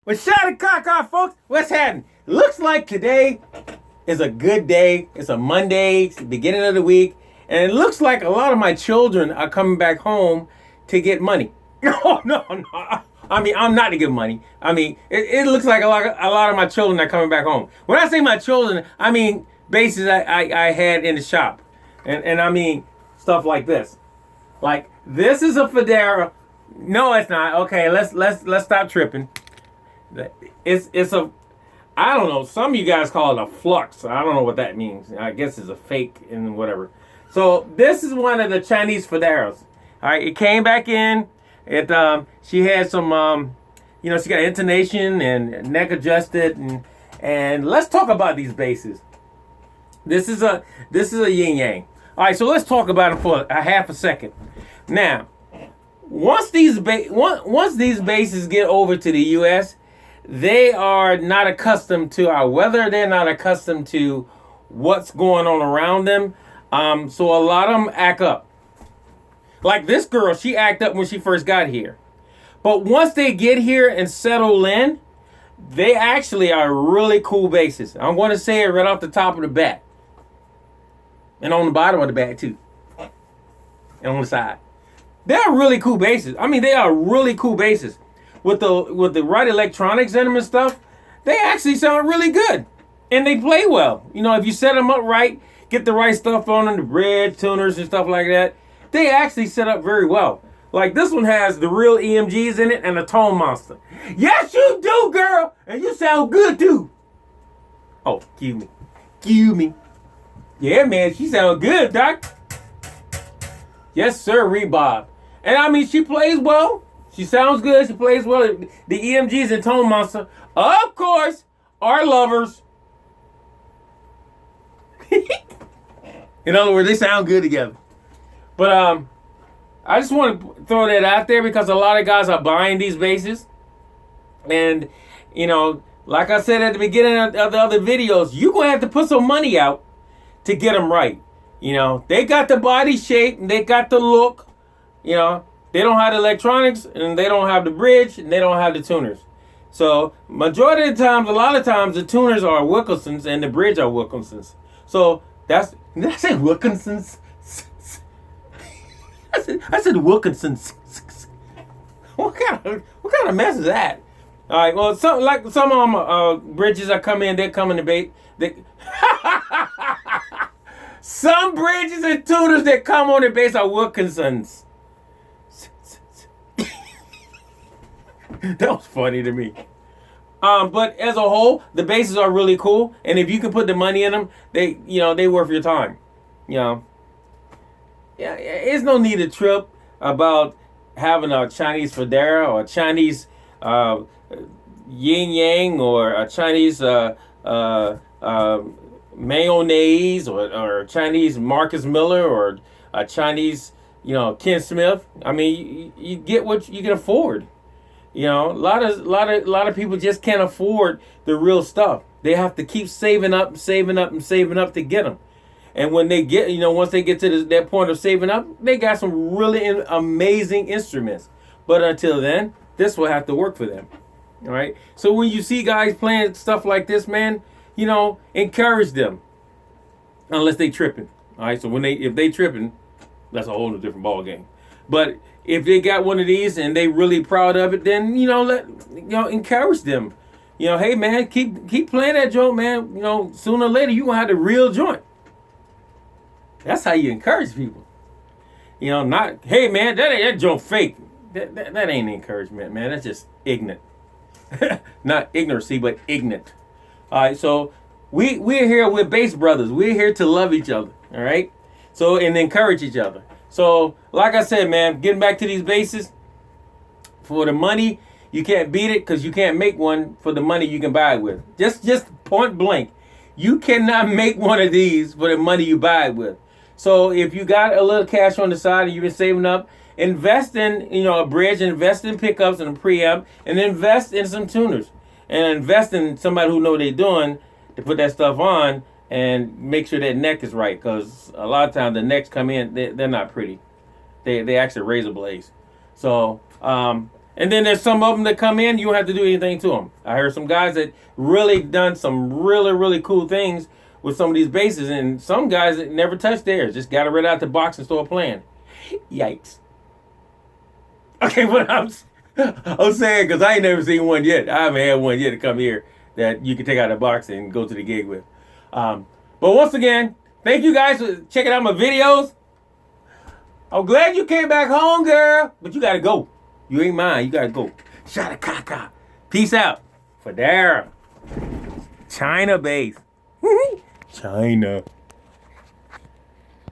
Well, shut the cock off, folks. What's happening? Looks like today is a good day. It's a Monday, it's the beginning of the week, and it looks like a lot of my children are coming back home to get money. No, no, no. I mean, I'm not to give money. I mean, it looks like a lot of my children are coming back home. When I say my children, I mean bases I had in the shop, and I mean stuff like this. Like this is a Federa. No, it's not. Okay, let's stop tripping. It's a, I don't know, some of you guys call it a flux. I don't know what that means. I guess it's a fake and whatever. So this is one of the Chinese Federas. All right, it came back in. She had some she got intonation and neck adjusted, and let's talk about these basses. This is a yin yang. All right, so let's talk about them for a half a second. Now, once these basses get over to the U.S., they are not accustomed to our weather. They're not accustomed to what's going on around them. So a lot of them act up. Like this girl, she acted up when she first got here. But once they get here and settle in, they actually are really cool basses. I'm going to say it right off the top of the bat. And on the bottom of the bat, too. And on the side. They're really cool basses. I mean, they are really cool basses. With the right electronics in them and stuff, they actually sound really good. And they play well. You know, if you set them up right, get the right stuff on them, the bridge, tuners and stuff like that, they actually set up very well. Like this one has the real EMGs in it and a tone monster. Yes, you do, girl! And you sound good, too. Oh, excuse me. Excuse me. Yeah, man, she sound good, Doc. Yes, sir, Bob. And I mean, she plays well. She sounds good. She plays well. The EMGs and Tone Monster, of course, are lovers. In other words, they sound good together. But I just want to throw that out there because a lot of guys are buying these basses. And, you know, like I said at the beginning of the other videos, you're going to have to put some money out to get them right. You know, they got the body shape and they got the look, you know. They don't have the electronics, and they don't have the bridge, and they don't have the tuners. So, majority of the times, a lot of times, the tuners are Wilkinsons, and the bridge are Wilkinsons. So, did I say Wilkinsons? I said Wilkinsons. What kind of mess is that? All right, well, some of them bridges are coming, they're coming to bait. Some bridges and tuners that come on the base are Wilkinsons. That was funny to me. But as a whole, the basses are really cool, and if you can put the money in them, they worth your time. You know, yeah, there's no need to trip about having a Chinese Federa or a Chinese Yin Yang or a Chinese mayonnaise or Chinese Marcus Miller or a Chinese Ken Smith. I mean, you get what you can afford. You know, a lot of people just can't afford the real stuff. They have to keep saving up to get them. And when they get, once they get to that point of saving up, they got some really amazing instruments. But until then, this will have to work for them. All right. So when you see guys playing stuff like this, man, encourage them. Unless they tripping. All right. So if they tripping, that's a whole different ball game. But if they got one of these and they really proud of it, then encourage them. Hey man, keep playing that joint, man. Sooner or later you gonna have the real joint. That's how you encourage people. Not hey man, that joint fake. That ain't encouragement, man. That's just ignorant. Not ignorancy, but ignorant. All right, so we're here with bass brothers. We're here to love each other. All right, so and encourage each other. So, like I said, man, getting back to these basses, for the money, you can't beat it because you can't make one for the money you can buy it with. Just point blank. You cannot make one of these for the money you buy it with. So, if you got a little cash on the side and you've been saving up, invest in, a bridge, invest in pickups and a preamp, and invest in some tuners. And invest in somebody who know what they're doing to put that stuff on. And make sure that neck is right, because a lot of times the necks come in, they're not pretty. They actually razor blades. So And then there's some of them that come in, you don't have to do anything to them. I heard some guys that really done some really cool things with some of these bases, and some guys that never touched theirs, just got it right out the box and started playing. Yikes. Okay, but I'm saying, because I ain't never seen one yet. I haven't had one yet to come here that you can take out of the box and go to the gig with. But once again, thank you guys for checking out my videos. I'm glad you came back home, girl. But you got to go. You ain't mine. You got to go. Shot a caca. Peace out. For there. China base. China.